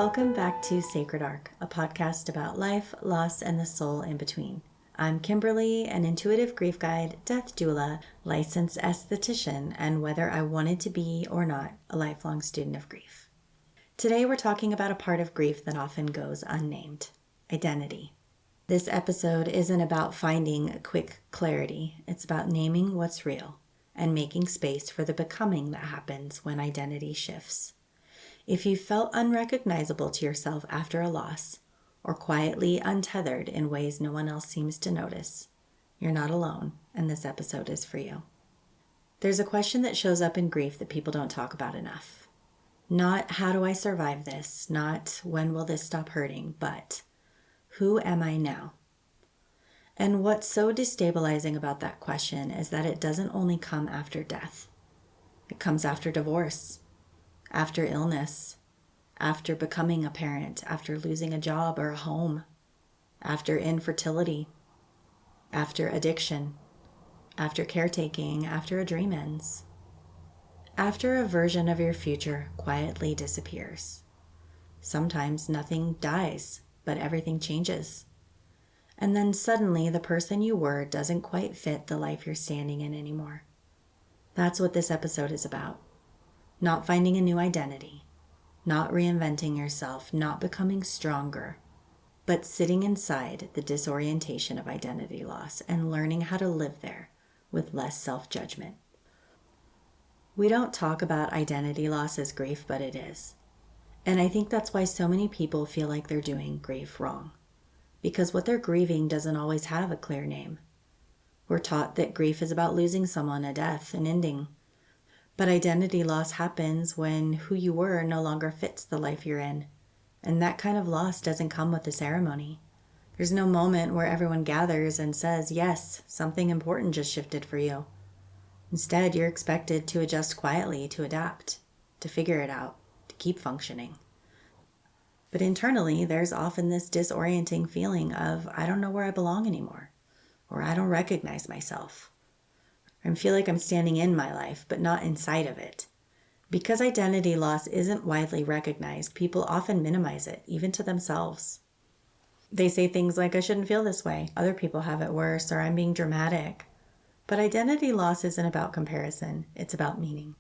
Welcome back to Sacred Arc, a podcast about life, loss, and the soul in between. I'm Kimberly, an intuitive grief guide, death doula, licensed esthetician, and whether I wanted to be or not, a lifelong student of grief. Today we're talking about a part of grief that often goes unnamed, identity. This episode isn't about finding quick clarity. It's about naming what's real and making space for the becoming that happens when identity shifts. If you felt unrecognizable to yourself after a loss, or quietly untethered in ways no one else seems to notice, you're not alone, and this episode is for you. There's a question that shows up in grief that people don't talk about enough. Not how do I survive this, not when will this stop hurting, but who am I now? And what's so destabilizing about that question is that it doesn't only come after death. It comes after divorce, after illness, after becoming a parent, after losing a job or a home, after infertility, after addiction, after caretaking, after a dream ends, after a version of your future quietly disappears. Sometimes nothing dies, but everything changes. And then suddenly the person you were doesn't quite fit the life you're standing in anymore. That's what this episode is about. Not finding a new identity, not reinventing yourself, not becoming stronger, but sitting inside the disorientation of identity loss and learning how to live there with less self-judgment. We don't talk about identity loss as grief, but it is. And I think that's why so many people feel like they're doing grief wrong, because what they're grieving doesn't always have a clear name. We're taught that grief is about losing someone, a death, an ending. But identity loss happens when who you were no longer fits the life you're in. And that kind of loss doesn't come with a ceremony. There's no moment where everyone gathers and says, yes, something important just shifted for you. Instead, you're expected to adjust quietly, to adapt, to figure it out, to keep functioning. But internally, there's often this disorienting feeling of, I don't know where I belong anymore, or I don't recognize myself. I feel like I'm standing in my life, but not inside of it. Because identity loss isn't widely recognized, people often minimize it, even to themselves. They say things like, I shouldn't feel this way. Other people have it worse, or I'm being dramatic. But identity loss isn't about comparison. It's about meaning.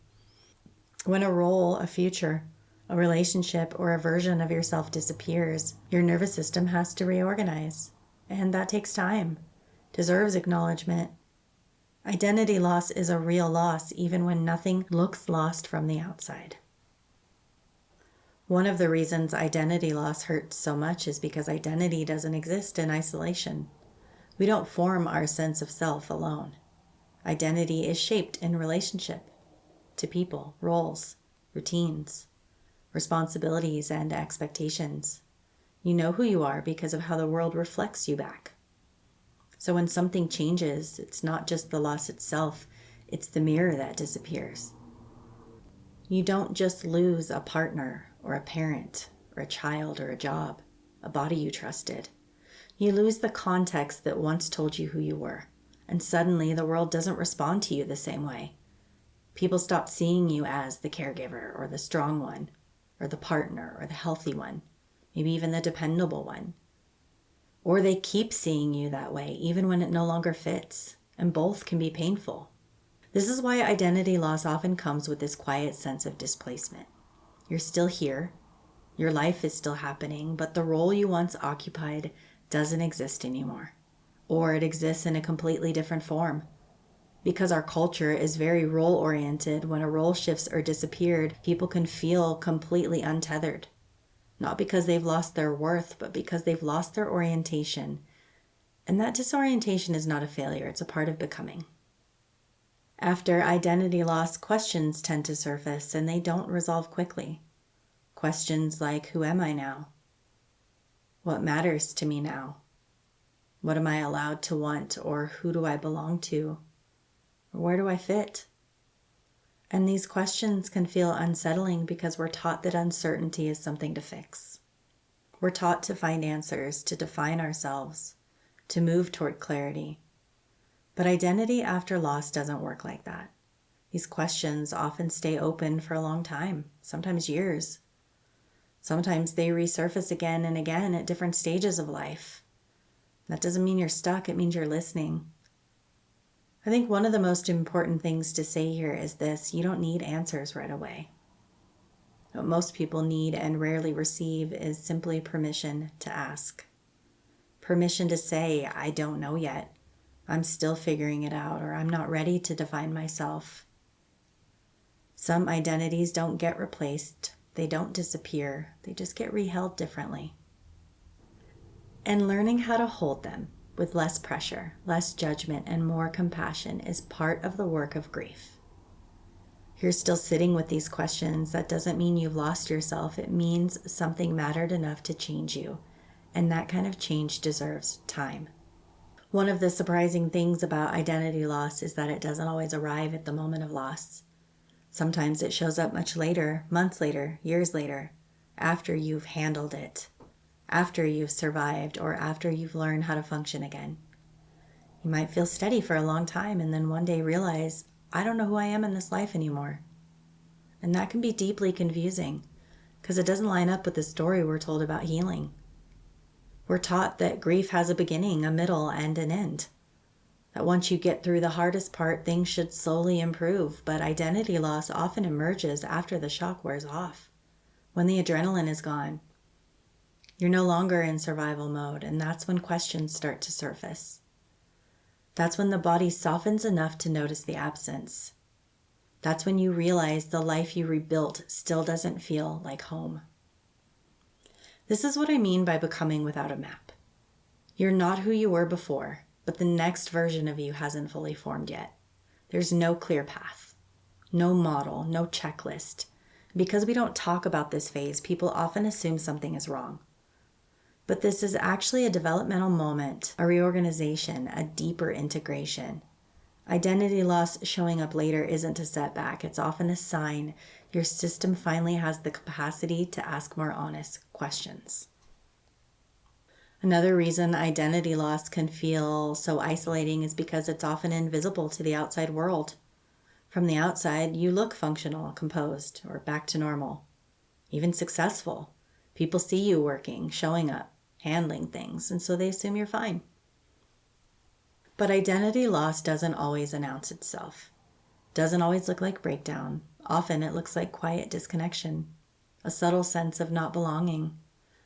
When a role, a future, a relationship, or a version of yourself disappears, your nervous system has to reorganize. And that takes time, deserves acknowledgement. Identity loss is a real loss, even when nothing looks lost from the outside. One of the reasons identity loss hurts so much is because identity doesn't exist in isolation. We don't form our sense of self alone. Identity is shaped in relationship to people, roles, routines, responsibilities, and expectations. You know who you are because of how the world reflects you back. So when something changes, it's not just the loss itself, it's the mirror that disappears. You don't just lose a partner or a parent or a child or a job, a body you trusted. You lose the context that once told you who you were, and suddenly the world doesn't respond to you the same way. People stop seeing you as the caregiver or the strong one, or the partner or the healthy one, maybe even the dependable one. Or they keep seeing you that way, even when it no longer fits, and both can be painful. This is why identity loss often comes with this quiet sense of displacement. You're still here, your life is still happening, but the role you once occupied doesn't exist anymore. Or it exists in a completely different form. Because our culture is very role-oriented, when a role shifts or disappeared, people can feel completely untethered. Not because they've lost their worth, but because they've lost their orientation. And that disorientation is not a failure, it's a part of becoming. After identity loss, questions tend to surface, and they don't resolve quickly. Questions like, who am I now? What matters to me now? What am I allowed to want, or who do I belong to? Or where do I fit? And these questions can feel unsettling because we're taught that uncertainty is something to fix. We're taught to find answers, to define ourselves, to move toward clarity. But identity after loss doesn't work like that. These questions often stay open for a long time, sometimes years. Sometimes they resurface again and again at different stages of life. That doesn't mean you're stuck, it means you're listening. I think one of the most important things to say here is this: you don't need answers right away. What most people need and rarely receive is simply permission to ask. Permission to say, I don't know yet. I'm still figuring it out, or I'm not ready to define myself. Some identities don't get replaced. They don't disappear. They just get reheld differently. And learning how to hold them with less pressure, less judgment, and more compassion is part of the work of grief. You're still sitting with these questions. That doesn't mean you've lost yourself. It means something mattered enough to change you. And that kind of change deserves time. One of the surprising things about identity loss is that it doesn't always arrive at the moment of loss. Sometimes it shows up much later, months later, years later, after you've handled it, after you've survived, or after you've learned how to function again. You might feel steady for a long time and then one day realize, I don't know who I am in this life anymore. And that can be deeply confusing because it doesn't line up with the story we're told about healing. We're taught that grief has a beginning, a middle, and an end. That once you get through the hardest part, things should slowly improve, but identity loss often emerges after the shock wears off, when the adrenaline is gone. You're no longer in survival mode, and that's when questions start to surface. That's when the body softens enough to notice the absence. That's when you realize the life you rebuilt still doesn't feel like home. This is what I mean by becoming without a map. You're not who you were before, but the next version of you hasn't fully formed yet. There's no clear path, no model, no checklist. Because we don't talk about this phase, people often assume something is wrong. But this is actually a developmental moment, a reorganization, a deeper integration. Identity loss showing up later isn't a setback. It's often a sign your system finally has the capacity to ask more honest questions. Another reason identity loss can feel so isolating is because it's often invisible to the outside world. From the outside, you look functional, composed, or back to normal, even successful. People see you working, showing up, handling things, and so they assume you're fine. But identity loss doesn't always announce itself. Doesn't always look like breakdown. Often it looks like quiet disconnection, a subtle sense of not belonging,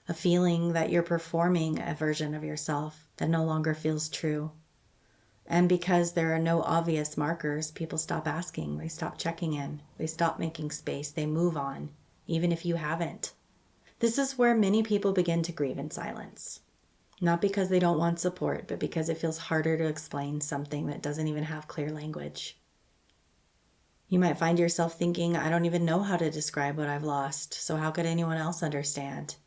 a feeling that you're performing a version of yourself that no longer feels true. And because there are no obvious markers, people stop asking, they stop checking in, they stop making space, they move on, even if you haven't. This is where many people begin to grieve in silence. Not because they don't want support, but because it feels harder to explain something that doesn't even have clear language. You might find yourself thinking, I don't even know how to describe what I've lost, so how could anyone else understand?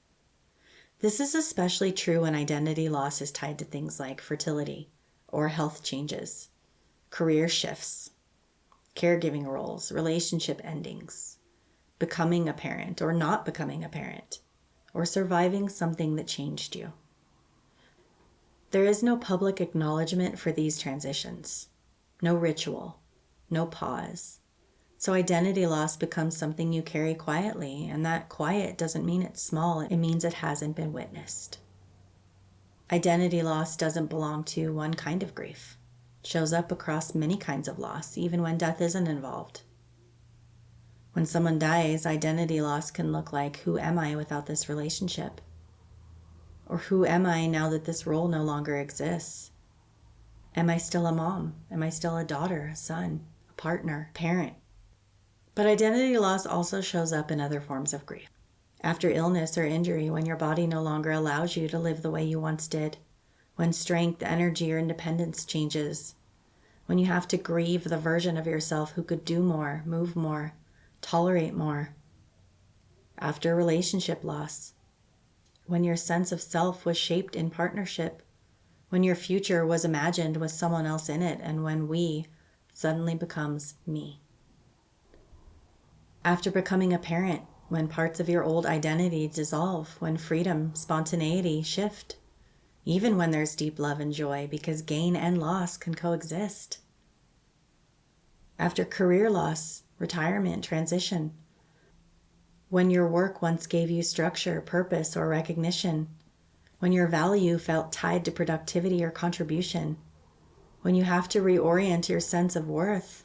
This is especially true when identity loss is tied to things like fertility or health changes, career shifts, caregiving roles, relationship endings, becoming a parent or not becoming a parent, or surviving something that changed you. There is no public acknowledgement for these transitions, no ritual, no pause. So identity loss becomes something you carry quietly, and that quiet doesn't mean it's small, it means it hasn't been witnessed. Identity loss doesn't belong to one kind of grief. It shows up across many kinds of loss, even when death isn't involved. When someone dies, identity loss can look like, who am I without this relationship? Or who am I now that this role no longer exists? Am I still a mom? Am I still a daughter, a son, a partner, parent? But identity loss also shows up in other forms of grief. After illness or injury, when your body no longer allows you to live the way you once did, when strength, energy, or independence changes, when you have to grieve the version of yourself who could do more, move more, tolerate more. After relationship loss, when your sense of self was shaped in partnership, when your future was imagined with someone else in it, and when we suddenly becomes me. After becoming a parent, when parts of your old identity dissolve, when freedom, spontaneity shift, even when there's deep love and joy, because gain and loss can coexist. After career loss, retirement, transition, When your work once gave you structure, purpose, or recognition. When your value felt tied to productivity or contribution. When you have to reorient your sense of worth.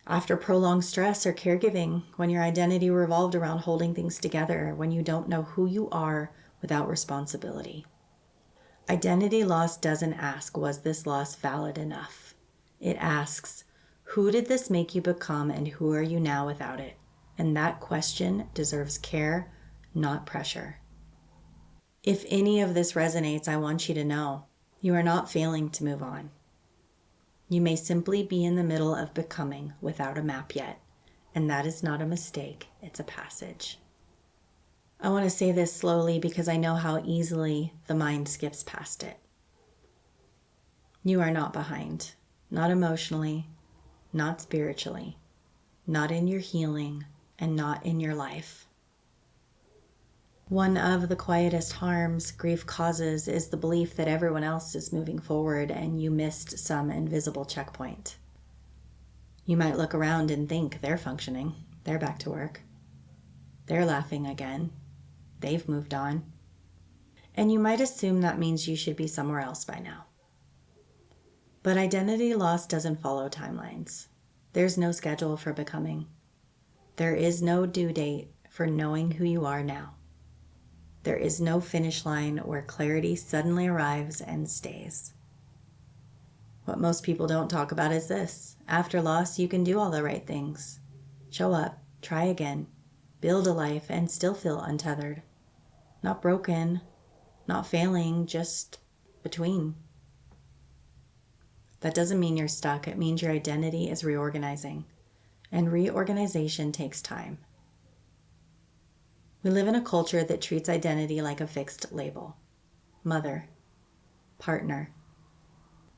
After prolonged stress or caregiving, when your identity revolved around holding things together, when you don't know who you are without responsibility. Identity loss doesn't ask, was this loss valid enough? It asks, who did this make you become and who are you now without it? And that question deserves care, not pressure. If any of this resonates, I want you to know you are not failing to move on. You may simply be in the middle of becoming without a map yet, and that is not a mistake, it's a passage. I want to say this slowly because I know how easily the mind skips past it. You are not behind, not emotionally, not spiritually, not in your healing, and not in your life. One of the quietest harms grief causes is the belief that everyone else is moving forward and you missed some invisible checkpoint. You might look around and think they're functioning, they're back to work, they're laughing again, they've moved on. And you might assume that means you should be somewhere else by now. But identity loss doesn't follow timelines. There's no schedule for becoming. There is no due date for knowing who you are now. There is no finish line where clarity suddenly arrives and stays. What most people don't talk about is this. After loss, you can do all the right things. Show up, try again, build a life, and still feel untethered. Not broken, not failing, just between. That doesn't mean you're stuck. It means your identity is reorganizing. And reorganization takes time. We live in a culture that treats identity like a fixed label. Mother, partner,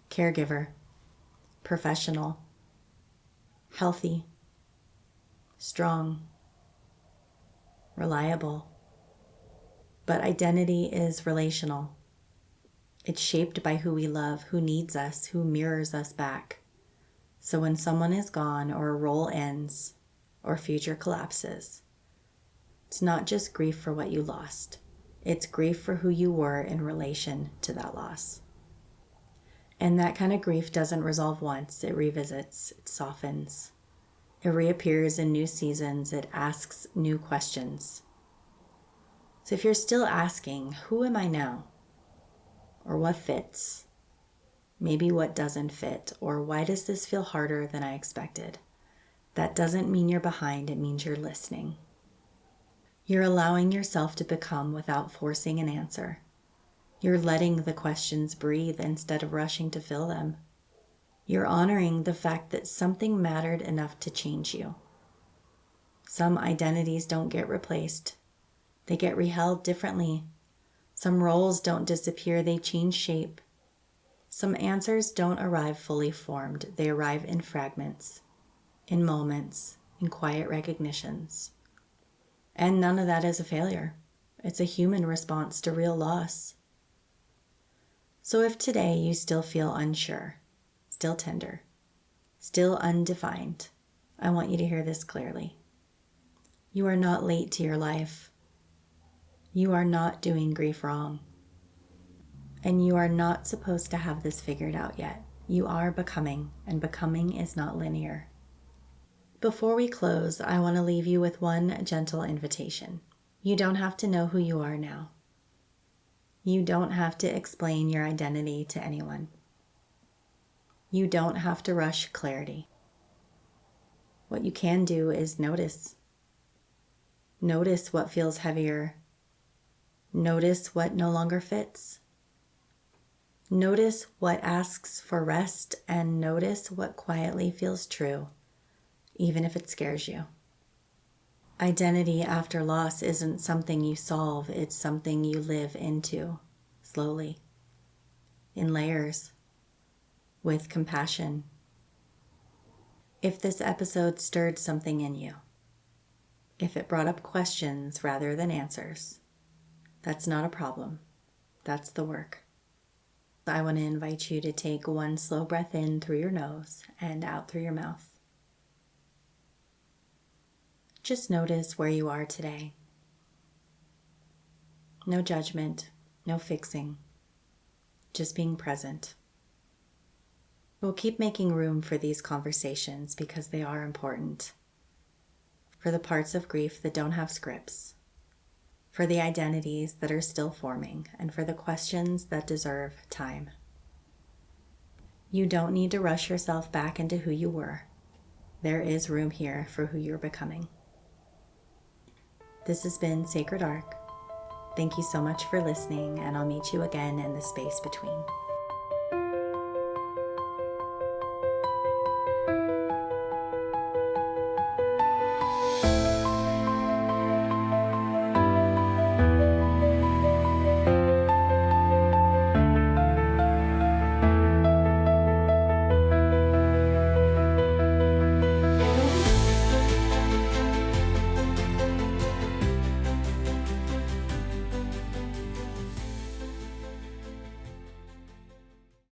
caregiver, professional, healthy, strong, reliable. But identity is relational. It's shaped by who we love, who needs us, who mirrors us back. So when someone is gone or a role ends or future collapses, it's not just grief for what you lost. It's grief for who you were in relation to that loss. And that kind of grief doesn't resolve once. It revisits, it softens. It reappears in new seasons. It asks new questions. So if you're still asking, who am I now? Or what fits? Maybe what doesn't fit? Or why does this feel harder than I expected? That doesn't mean you're behind. It means you're listening. You're allowing yourself to become without forcing an answer. You're letting the questions breathe instead of rushing to fill them. You're honoring the fact that something mattered enough to change you. Some identities don't get replaced. They get reheld differently. Some roles don't disappear, they change shape. Some answers don't arrive fully formed. They arrive in fragments, in moments, in quiet recognitions. And none of that is a failure. It's a human response to real loss. So if today you still feel unsure, still tender, still undefined, I want you to hear this clearly. You are not late to your life. You are not doing grief wrong. And you are not supposed to have this figured out yet. You are becoming, and becoming is not linear. Before we close, I want to leave you with one gentle invitation. You don't have to know who you are now. You don't have to explain your identity to anyone. You don't have to rush clarity. What you can do is notice. Notice what feels heavier. Notice what no longer fits. Notice what asks for rest, and notice what quietly feels true, even if it scares you. Identity after loss isn't something you solve, it's something you live into, slowly, in layers, with compassion. If this episode stirred something in you, if it brought up questions rather than answers, that's not a problem. That's the work. I want to invite you to take one slow breath in through your nose and out through your mouth. Just notice where you are today. No judgment, no fixing, just being present. We'll keep making room for these conversations because they are important. For the parts of grief that don't have scripts, for the identities that are still forming, and for the questions that deserve time. You don't need to rush yourself back into who you were. There is room here for who you're becoming. This has been Sacred Arc. Thank you so much for listening, and I'll meet you again in the space between.